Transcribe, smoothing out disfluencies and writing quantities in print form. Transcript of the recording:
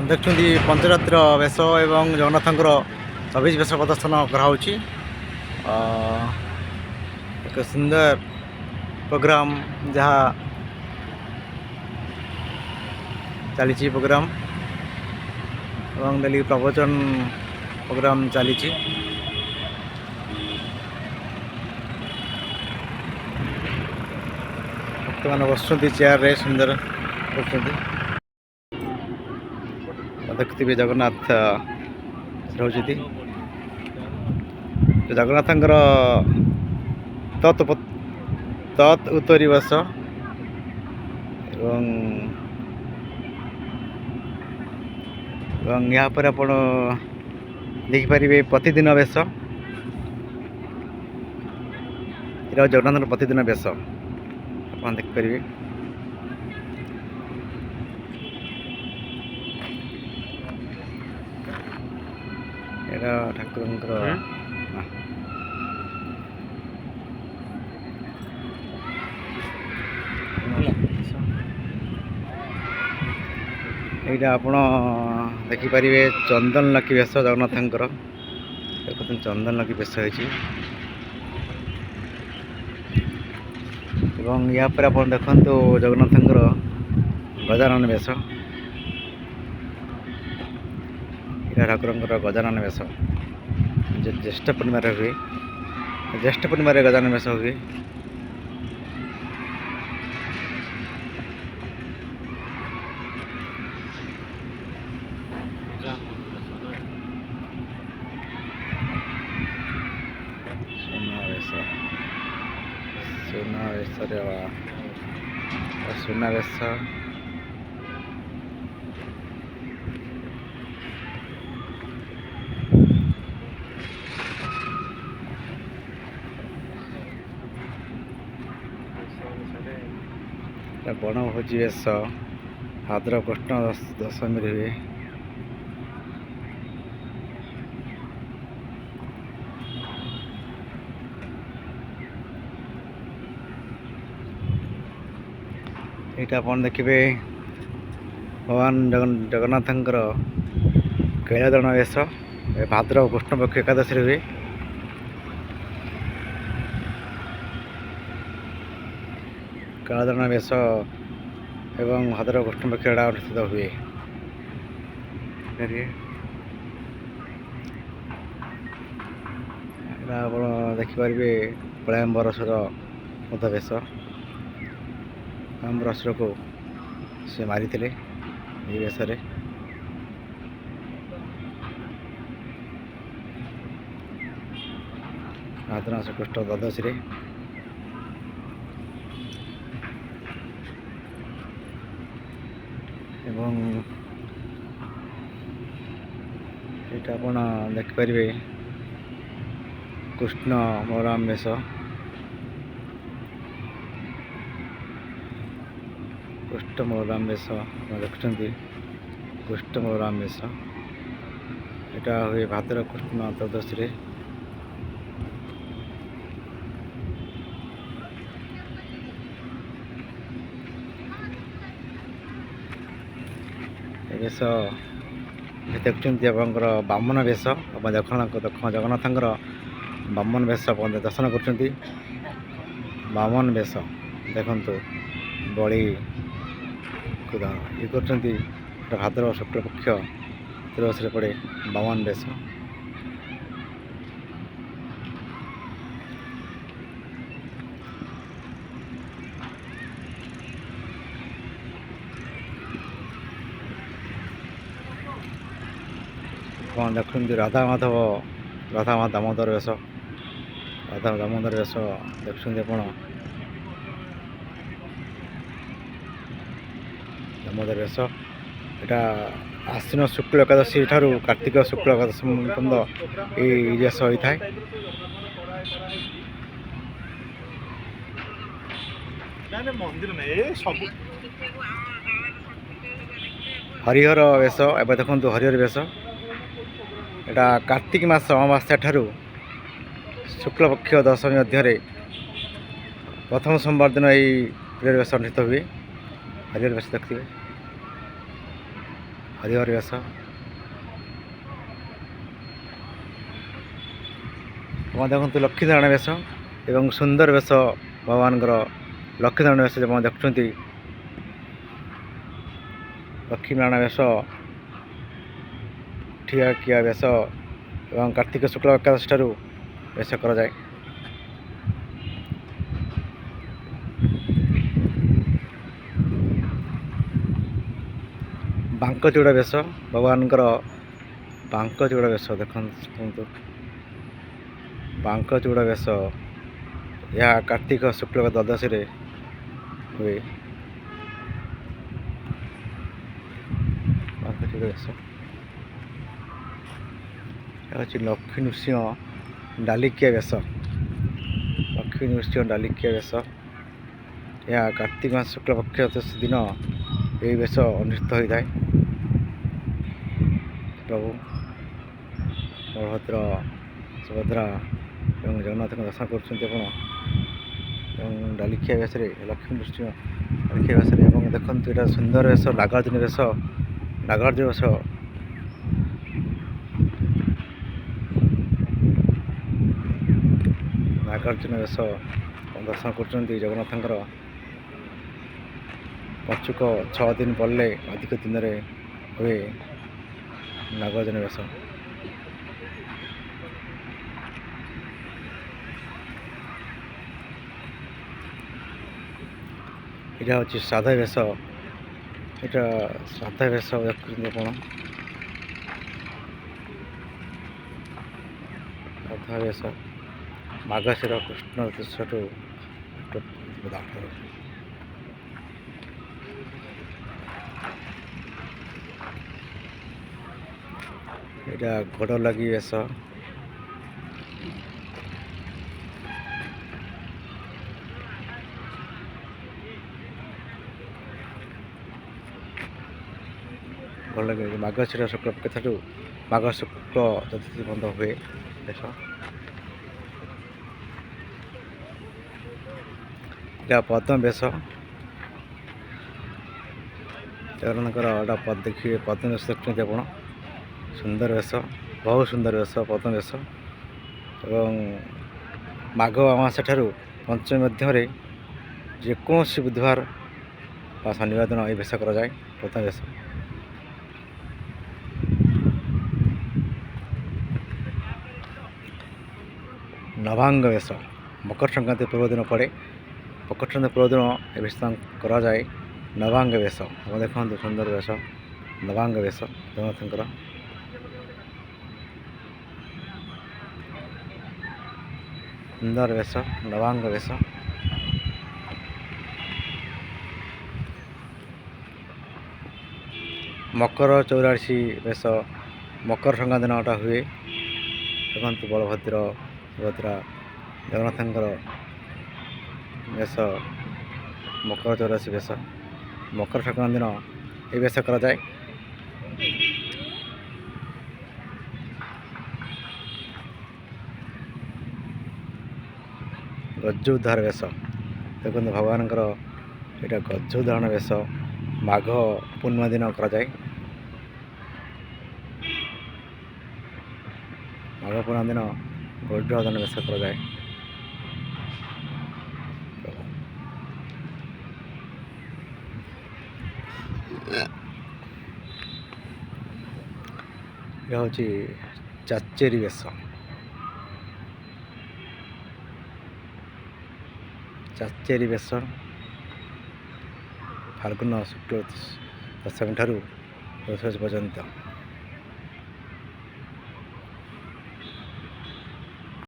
ଦେଖୁଛନ୍ତି ପଞ୍ଚରାତ୍ର ବେଶ ଏବଂ ଜଗନ୍ନାଥଙ୍କର 24 ବେଶ ପ୍ରଦର୍ଶନ କରାହେଉଛି। ଏକ ସୁନ୍ଦର ପ୍ରୋଗ୍ରାମ ଯାହା ଚାଲିଛି ପ୍ରୋଗ୍ରାମ ଏବଂ ଡେଲି ପ୍ରବଚନ ପ୍ରୋଗ୍ରାମ ଚାଲିଛି। ଭକ୍ତମାନେ ବସୁଛନ୍ତି ଚେୟାରରେ, ସୁନ୍ଦର କରୁଛନ୍ତି। ଦେଖୁଥିବେ ଜଗନ୍ନାଥ ରହୁଛନ୍ତି। ଜଗନ୍ନାଥଙ୍କର ତତ୍ ଉତ୍ତରୀ ବେଶ ଏବଂ ଏହା ପରେ ଆପଣ ଦେଖିପାରିବେ ପ୍ରତିଦିନ ବେଶ। ଏଇଟା ଜଗନ୍ନାଥଙ୍କର ପ୍ରତିଦିନ ବେଶ ଆପଣ ଦେଖିପାରିବେ। ଏଇଟା ଠାକୁରଙ୍କର ଏଇଟା ଆପଣ ଦେଖିପାରିବେ ଚନ୍ଦନ ଲକି ବେଶ ଜଗନ୍ନାଥଙ୍କର। ଦେଖୁଛନ୍ତି ଚନ୍ଦନ ଲକି ବେଶ ହେଇଛି ଏବଂ ୟା ପରେ ଆପଣ ଦେଖନ୍ତୁ ଜଗନ୍ନାଥଙ୍କର ଗଜାନନ ବେଶ। ଏଇଟା ଠାକୁରଙ୍କର ଗଜାନନ ବେଶ ଜ୍ୟେଷ୍ଠ ପୂର୍ଣ୍ଣିମାରେ ହୁଏ। ଜ୍ୟେଷ୍ଠ ପୂର୍ଣ୍ଣିମାରେ ଗଜାନନ ବେଶ ହୁଏ। ସୁନାବେଶ ବଣଭୋଜି ବେଶ ଭାଦ୍ର କୃଷ୍ଣ ଦଶମୀରେ ହୁଏ। ଏଇଟା ଆପଣ ଦେଖିବେ ଭଗବାନ ଜଗନ୍ନାଥଙ୍କର କୈଳଦଳନ ବେଶ ଭାଦ୍ର କୃଷ୍ଣ ପକ୍ଷ ଏକାଦଶୀରେ ହୁଏ। କୈଳଦଳନ ବେଶ ଏବଂ ଭାଦ୍ର କୃଷ୍ଣ ପକ୍ଷ ଏଟା ଅନୁଷ୍ଠିତ ହୁଏ। ଏଇଟା ଆପଣ ଦେଖିପାରିବେ ପଳାୟମ୍ବରସର ମଧ୍ୟ ବେଶ। ପଳାୟମ୍ବରସରକୁ ସେ ମାରିଥିଲେ ଏହି ବେଶରେ। ଭାଦ୍ର ମାସ କୃଷ୍ଣ ଦ୍ୱାଦଶୀରେ ଏବଂ ଏଇଟା ଆପଣ ଦେଖିପାରିବେ କୃଷ୍ଣ ବଳରାମ ବେଶ। କୃଷ୍ଣ ବଳରାମ ବେଶ ଦେଖୁଛନ୍ତି କୃଷ୍ଣ ବଳରାମ ବେଶ। ଏଇଟା ହୁଏ ଭାଦ୍ର କୃଷ୍ଣ ତ୍ରୟୋଦଶୀରେ। ଏ ବେଶ ଦେଖୁଛନ୍ତି ଆପଣଙ୍କର ବାମନ ବେଶ। ଆପଣ ଜଗନ୍ନାଥଙ୍କର ବାମନ ବେଶ ଆପଣ ଦର୍ଶନ କରୁଛନ୍ତି। ବାମନ ବେଶ ଦେଖନ୍ତୁ ବଳି ଇଏ କରୁଛନ୍ତି। ଭାଦ୍ର ଶୁକ୍ଳପକ୍ଷ ତ୍ରୟୋଦଶୀରେ ପଡ଼େ ବାମନ ବେଶ। ଆପଣ ଦେଖୁଛନ୍ତି ରାଧା ଦାମୋଦର ବେଶ। ରାଧା ଦାମୋଦର ବେଶ ଦେଖୁଛନ୍ତି ଆପଣ। ଦାମୋଦର ବେଶ ଏଇଟା ଆଶ୍ୱିନ ଶୁକ୍ଳ ଏକାଦଶୀ ଠାରୁ କାର୍ତ୍ତିକ ଶୁକ୍ଳ ଏକାଦଶୀ ପର୍ଯ୍ୟନ୍ତ ଏଇ ବେଶ ହୋଇଥାଏ। ହରିହର ବେଶ ଏବେ ଦେଖନ୍ତୁ ହରିହର ବେଶ। ଏଇଟା କାର୍ତ୍ତିକ ମାସ ଅମାବାସ୍ୟା ଠାରୁ ଶୁକ୍ଳପକ୍ଷ ଦଶମୀ ମଧ୍ୟରେ ପ୍ରଥମ ସୋମବାର ଦିନ ଏହି ବେଶ ଅନୁଷ୍ଠିତ ହୁଏ। ହରିହର ବେଶ ଦେଖିଥିବେ। ହରିହର ବେଶ। ଆପଣ ଦେଖନ୍ତୁ ଲକ୍ଷ୍ମୀନାରାୟଣ ବେଶ ଏବଂ ସୁନ୍ଦର ବେଶ ଭଗବାନଙ୍କର ଲକ୍ଷ୍ମୀନାରାୟଣ ବେଶ ଆପଣ ଦେଖୁଛନ୍ତି। ଲକ୍ଷ୍ମୀନାରାୟଣ ବେଶ, ଠିଆକିଆ ବେଶ ଏବଂ କାର୍ତ୍ତିକ ଶୁକ୍ଳ ଏକାଦଶୀ ଠାରୁ ବେଶ କରାଯାଏ। ବାଙ୍କଚୂଡ଼ା ବେଶ ଭଗବାନଙ୍କର ବାଙ୍କଚୂଡ଼ା ବେଶ ଦେଖନ୍ତୁ। ବାଙ୍କଚୂଡ଼ା ବେଶ ଏହା କାର୍ତ୍ତିକ ଶୁକ୍ଳ ଦ୍ୱାଦଶୀରେ ହୁଏ। ବାଙ୍କଚୂଡ଼ା ବେଶ ହେଉଛି ଲକ୍ଷ୍ମୀ ନୃସିଂହ ଡାଲିକିଆ ବେଶ। ଲକ୍ଷ୍ମୀ ନୃସିଂହ ଡାଲିକିଆ ବେଶ ଏହା କାର୍ତ୍ତିକ ମାସ ଶୁକ୍ଳ ପକ୍ଷ ଚତୁର୍ଦଶୀ ଦିନ ଏହି ବେଶ ଅନୁଷ୍ଠିତ ହୋଇଥାଏ। ପ୍ରଭୁ ବଳଭଦ୍ର, ସୁଭଦ୍ରା ଏବଂ ଜଗନ୍ନାଥଙ୍କ ଦର୍ଶନ କରୁଛନ୍ତି ଆପଣ। ଏବଂ ଡାଲିଖିଆ ବେଶରେ ଲକ୍ଷ୍ମୀ ନୃସିଂହ ଡାଲିଖିଆ ବେଶରେ ଏବଂ ଦେଖନ୍ତୁ ଏଇଟା ସୁନ୍ଦର ବେଶ, ନାଗାର୍ଜୁନ ବେଶ। ନାଗାର୍ଜୁନ ବେଶ ନାଗାର୍ଜୁନ ବେଶ ଦର୍ଶନ କରୁଛନ୍ତି ଜଗନ୍ନାଥଙ୍କର। ପଞ୍ଚୁକ 6 ଦିନ ପଡ଼ିଲେ ଅଧିକ ଦିନରେ ହୁଏ ନାଗାର୍ଜୁନ ବେଶ। ଏଇଟା ହେଉଛି ସାଧା ବେଶ। ଏଇଟା ସାଧା ବେଶ ଦେଖୁଛନ୍ତି ଆପଣ। ସାଧା ବେଶ ମାର୍ଗଶିର କୃଷ୍ଣ ଦୃଶ୍ୟଠୁ ଏଇଟା ଘୋଡ଼ ଲାଗି ବେଶ। ଭଲ ଲାଗେ ମାର୍ଗଶିର ଶୁକ୍ଳ ପକ୍ଷଠାରୁ ମାଘ ଶୁକ୍ଳ ଚତୁର୍ଥୀ ବନ୍ଦ ହୁଏ ବେଶ। ଏଇଟା ପଦ୍ମ ବେଶ। ଜଗନ୍ନାଥଙ୍କର ଏଇଟା ଦେଖିବେ ପଦ୍ମ ବେଶ ଦେଖୁଛନ୍ତି ଆପଣ। ସୁନ୍ଦର ବେଶ, ବହୁତ ସୁନ୍ଦର ବେଶ ପଦ୍ମ ବେଶ। ଏବଂ ମାଘ ଅମାବାସ୍ୟା ଠାରୁ ପଞ୍ଚମୀ ମଧ୍ୟରେ ଯେକୌଣସି ବୁଧବାର ବା ଶନିବାର ଦିନ ଏହି ବେଶ କରାଯାଏ ପଦ୍ମ ବେଶ। ନବାଙ୍ଗ ବେଶ ମକର ସଂକ୍ରାନ୍ତି ପୂର୍ବ ଦିନ ପଡ଼େ। ମକର ସଂକ୍ରାନ୍ତି ପୂର୍ବ ଦିନ ଏ ବେଶ କରାଯାଏ ନବାଙ୍ଗ ବେଶ। ଆପଣ ଦେଖନ୍ତୁ ସୁନ୍ଦର ବେଶ, ନବାଙ୍ଗ ବେଶ ଜଗନ୍ନାଥଙ୍କର। ସୁନ୍ଦର ବେଶ, ନବାଙ୍ଗ ବେଶ। ମକର 84 ବେଶ ମକର ସଂକ୍ରାନ୍ତି ଦିନ ଏଟା ହୁଏ। ଦେଖନ୍ତୁ ବଳଭଦ୍ର, ସୁଭଦ୍ରା, ଜଗନ୍ନାଥଙ୍କର ବେଶ ମକର 84 ବେଶ। ମକର ସଂକ୍ରାନ୍ତି ଦିନ ଏହି ବେଶ କରାଯାଏ। ଗଜ ଉଦ୍ଧାର ବେଶ ଦେଖନ୍ତୁ ଭଗବାନଙ୍କର ଏଇଟା ଗଜ ଉଦ୍ଧାରଣ ବେଶ ମାଘ ପୂର୍ଣ୍ଣିମା ଦିନ କରାଯାଏ। ମାଘ ପୂର୍ଣ୍ଣିମା ଦିନ ଗଜ ଉଦ୍ଧାରଣ ବେଶ କରାଯାଏ। ଏହା ହେଉଛି ଚାଚେରି ବେଶ। ଚାଚେରି ବେଶ ଫାଲ୍ଗୁନ ଶୁକ୍ଳ ଦଶମୀ ଠାରୁ ପର୍ଯ୍ୟନ୍ତ।